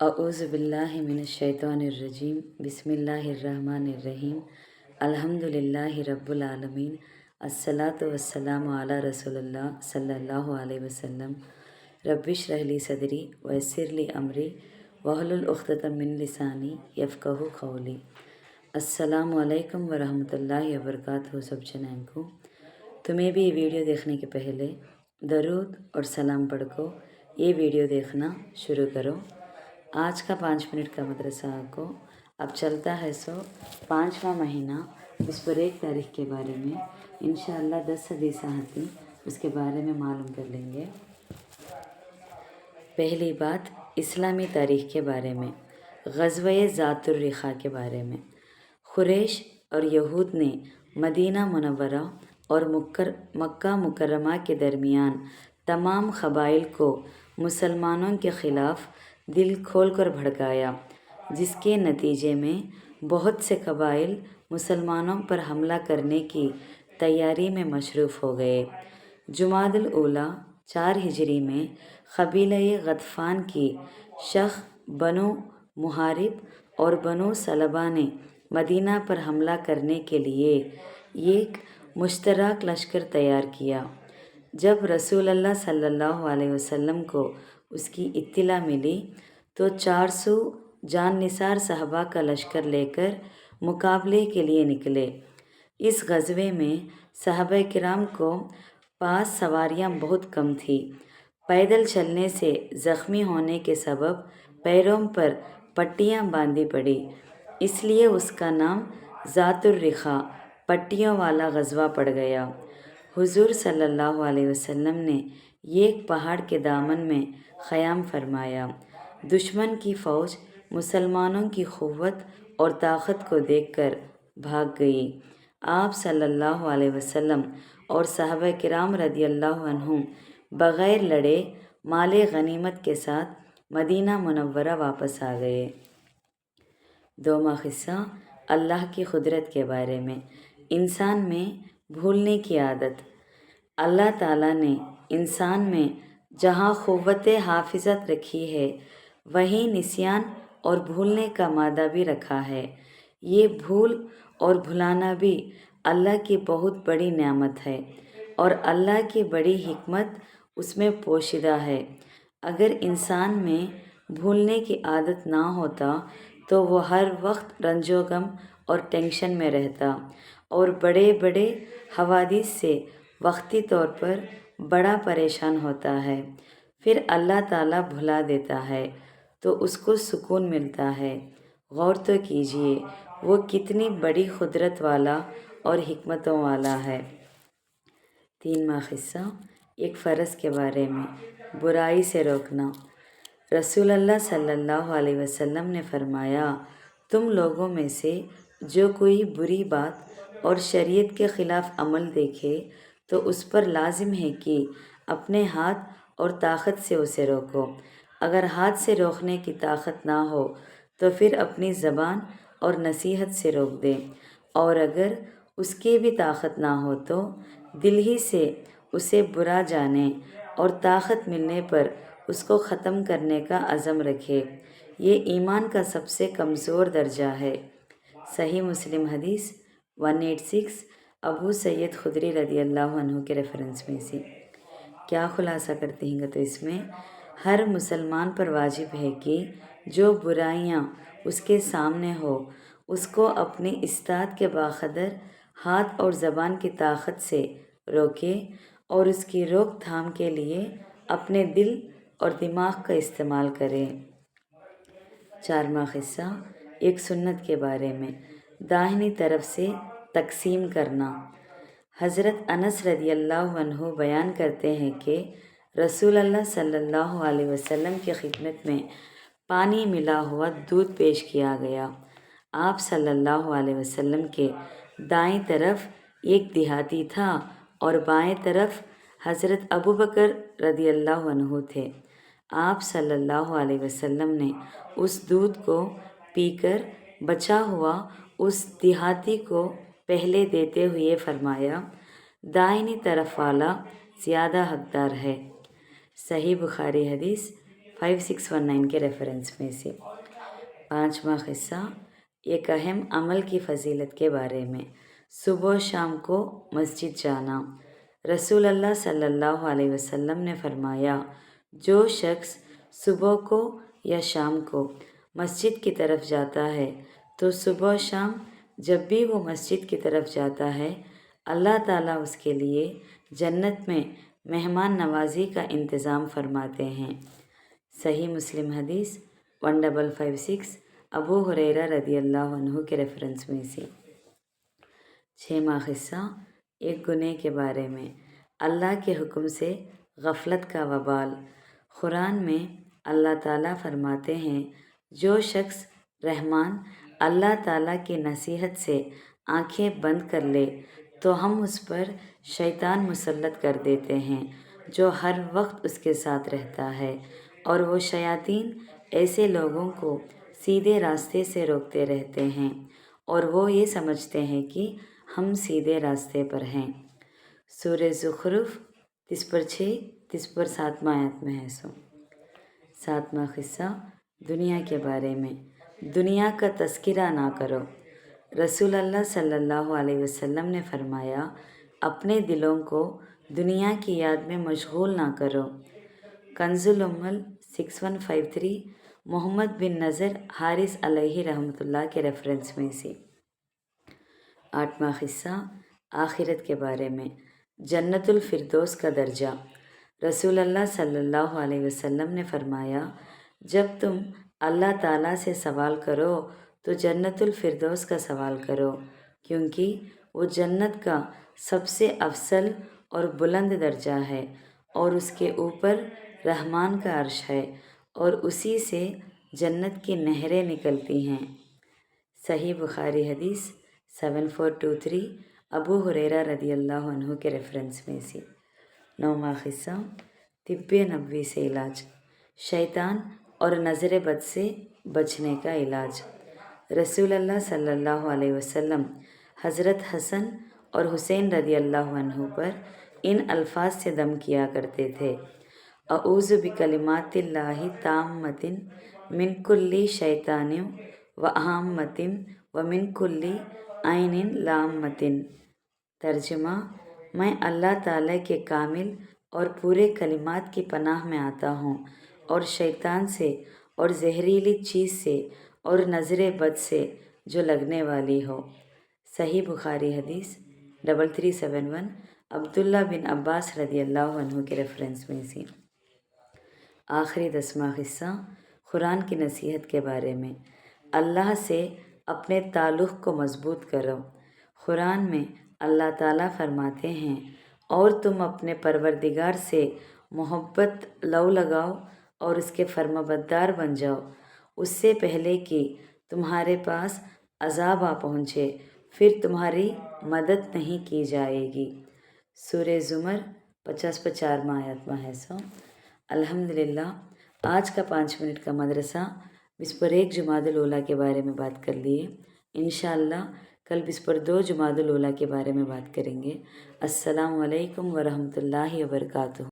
अऊज़ु बिल्लाहि मिनश्शैतानिर्रजीम बिस्मिल्लाहिर्रहमानिर्रहीम अल्हम्दुलिल्लाहि रब्बिल आलमीन अस्सलातु वस्सलामु अला रसूलिल्लाह सल्लल्लाहु अलैहि वसल्लम रब्बिश्रह ली सदरी वयस्सिर ली अमरी वहलुल उक़्दतम मिन लिसानी यफ़क़हू क़ौली। अस्सलामु अलैकुम वरहमतुल्लाहि वबरकातुहू। सब जनान को तुम्हें भी ये वीडियो देखने के पहले दरूद और सलाम पढ़ को ये वीडियो देखना शुरू करो। आज का 5 मिनट का मदरसा को अब चलता है 5वां महीना इस पर 1 तारीख के बारे में इंशाअल्लाह 10 हदीस आती उसके बारे में मालूम कर लेंगे। पहली बात इस्लामी तारीख के बारे में, ग़ज़वे ज़ातुर रिक़ा के बारे में। क़ुरैश और यहूद ने मदीना मुनव्वरा और मक्का मुकर्रमा के दरमियान तमाम क़बाइल को मुसलमानों के ख़िलाफ़ दिल खोलकर भड़काया, जिसके नतीजे में बहुत से कबाइल मुसलमानों पर हमला करने की तैयारी में मशरूफ़ हो गए। जुमादुल ऊला 4 हिजरी में क़बीले गतफ़ान की शख़ बनु मुहारिब और बनु सलबा ने मदीना पर हमला करने के लिए एक मुश्तरक लश्कर तैयार किया। जब रसूलुल्लाह सल्लल्लाहु अलैहि वसल्लम को उसकी इत्तिला मिली तो 400 जाननिसार सहबा का लश्कर लेकर मुकाबले के लिए निकले। इस ग़ज़वे में सहाबा किराम को पास सवारियां बहुत कम थी। पैदल चलने से ज़ख्मी होने के सबब पैरों पर पट्टियां बांधी पड़ी, इसलिए उसका नाम ज़ातुर रिक़ा पट्टियों वाला ग़ज़वा पड़ गया। हुज़ूर सल्लल्लाहु अलैहि वसल्लम ने एक पहाड़ के दामन में क़याम फरमाया। दुश्मन की फ़ौज मुसलमानों की क़ुव्वत और ताकत को देखकर भाग गई। आप सल्लल्लाहु अलैहि वसल्लम और सहाबा किराम रदियल्लाहु अन्हुम बग़ैर लड़े माले गनीमत के साथ मदीना मुनव्वरा वापस आ गए। 2वां क़िस्सा अल्लाह की कुदरत के बारे में। इंसान में भूलने की आदत। अल्लाह ताला ने इंसान में जहाँ क़ुव्वत हाफ़िज़त रखी है वहीं निस्यान और भूलने का मादा भी रखा है। ये भूल और भुलाना भी अल्लाह की बहुत बड़ी नेमत है और अल्लाह की बड़ी हिकमत उसमें पोशीदा है। अगर इंसान में भूलने की आदत ना होता तो वो हर वक्त रंजो-गम और टेंशन में रहता और बड़े बड़े हवादिस से वक्ती तौर पर बड़ा परेशान होता है। फिर अल्लाह ताला भुला देता है तो उसको सुकून मिलता है। गौर तो कीजिए वो कितनी बड़ी कुदरत वाला और हिकमतों वाला है। 3वां क़िस्सा एक फ़र्ज़ के बारे में, बुराई से रोकना। रसूलुल्लाह सल्लल्लाहु अलैहि वसल्लम ने फरमाया, तुम लोगों में से जो कोई बुरी बात और शरीयत के ख़िलाफ़ अमल देखे तो उस पर लाजिम है कि अपने हाथ और ताकत से उसे रोको। अगर हाथ से रोकने की ताकत ना हो तो फिर अपनी ज़बान और नसीहत से रोक दे, और अगर उसकी भी ताकत ना हो तो दिल ही से उसे बुरा जाने और ताकत मिलने पर उसको ख़त्म करने का अज़म रखे। ये ईमान का सबसे कमज़ोर दर्जा है। सही मुस्लिम हदीस 186 अबू सैयद खुदरी रदियल्लाहु अन्हु के रेफरेंस में से। क्या खुलासा करते हैं तो इसमें हर मुसलमान पर वाजिब है कि जो बुराइयां उसके सामने हो उसको अपनी इस्तात के बाखदर हाथ और ज़बान की ताकत से रोके और उसकी रोकथाम के लिए अपने दिल और दिमाग का इस्तेमाल करे। 4वां क़िस्सा एक सुन्नत के बारे में, दाहिनी तरफ से तकसीम करना। हज़रत अनस रदियल्लाहु अन्हु बयान करते हैं कि रसूलुल्लाह सल्लल्लाहु अलैहि वसल्लम की खिदमत में पानी मिला हुआ दूध पेश किया गया। आप सल्लल्लाहु अलैहि वसल्लम के दाईं तरफ एक देहाती था और बाएं तरफ हज़रत अबू बकर रदियल्लाहु अन्हु थे। आप सल्लल्लाहु अलैहि वसल्लम ने उस दूध को पीकर बचा हुआ उस देहाती को पहले देते हुए फरमाया, दाहिनी तरफ वाला ज़्यादा हकदार है। सही बुखारी हदीस 5619 के रेफरेंस में से। 5वां क़िस्सा, एक अहम अमल की फ़जीलत के बारे में। सुबह शाम को मस्जिद जाना। रसूल अल्लाह सल्लल्लाहु अलैहि वसल्लम ने फरमाया, जो शख्स सुबह को या शाम को मस्जिद की तरफ जाता है तो सुबह शाम जब भी वो मस्जिद की तरफ जाता है, अल्लाह ताला उसके लिए जन्नत में मेहमान नवाजी का इंतज़ाम फरमाते हैं। सही मुस्लिम हदीस 1556 अबू हुरैरा रदियल्लाहु अन्हु के रेफरेंस में से। 6वां क़िस्सा, एक गुनेह के बारे में। अल्लाह के हुक्म से गफलत का वबाल। कुरान में अल्लाह ताला फरमाते हैं, जो शख्स रहमान अल्लाह ताला की नसीहत से आंखें बंद कर ले तो हम उस पर शैतान मुसल्लत कर देते हैं जो हर वक्त उसके साथ रहता है, और वो शयातीन ऐसे लोगों को सीधे रास्ते से रोकते रहते हैं और वो ये समझते हैं कि हम सीधे रास्ते पर हैं। सूरह ज़ुखरुफ 30/6 30/7 आयत में है। 7वां क़िस्सा, दुनिया के बारे में। दुनिया का तज़किरा ना करो। रसूल अल्लाह सल्लल्लाहु अलैहि वसल्लम ने फरमाया, अपने दिलों को दुनिया की याद में मशगूल ना करो। कंजुल उम्मल 6153 मोहम्मद बिन नज़र हारिस अलैहि रहमतुल्लाह के रेफरेंस में से। 8वां क़िस्सा, आखिरत के बारे में। जन्नतुल फिरदौस का दर्जा। रसूल अल्लाह सल्लल्लाहु अलैहि वसल्लम ने फरमाया, जब तुम अल्लाह ताला से सवाल करो तो जन्नतुल फिरदौस का सवाल करो, क्योंकि वो जन्नत का सबसे अफसल और बुलंद दर्जा है और उसके ऊपर रहमान का अर्श है और उसी से जन्नत की नहरें निकलती हैं। सही बुखारी हदीस 7423 अबू हुरैरा रदियल्लाहु अन्हु के रेफरेंस में से। 9वां क़िस्सा, तिब्बे नबवी से इलाज। शैतान और नज़र बद से बचने का इलाज। रसूल अल्लाह सल्लल्लाहु अलैहि वसल्लम हज़रत हसन और हुसैन रदियल्लाहु अन्हु पर इन अल्फाज से दम किया करते थे, अऊज़ु बिकलिमातिल्लाहि ताम्मतिन मिन कुल्ली शैतानिन व आम्मतिन व मिन कुल्ली आइनिन लाम्मतिन। तर्जुमा, मैं अल्लाह ताला के कामिल और पूरे कलिमात की पनाह में आता हूँ और शैतान से और जहरीली चीज़ से और नज़र बद से जो लगने वाली हो। सही बुखारी हदीस 3371 अब्दुल्ला बिन अब्बास रदियल्लाहु अन्हु के रेफरेंस में से। आखिरी 10वां क़िस्सा, कुरान की नसीहत के बारे में। अल्लाह से अपने ताल्लुक़ को मज़बूत करो। कुरान में अल्लाह ताला फरमाते हैं, और तुम अपने परवरदिगार से मोहब्बत लौ लगाओ और उसके फर्माबरदार बन जाओ, उससे पहले कि तुम्हारे पास अज़ाब आ पहुँचे, फिर तुम्हारी मदद नहीं की जाएगी। सूरह ज़ुमर 50/4 आयत में है। अल्हम्दुलिल्लाह, आज का 5 मिनट का मदरसा बिस्पर 1 जुमादुल ऊला के बारे में बात कर लिए। इंशाअल्लाह कल बिस्पर 2 जुमादुल ऊला के बारे में बात करेंगे। अस्सलामु अलैकुम व रहमतुल्लाहि व बरकातुहू।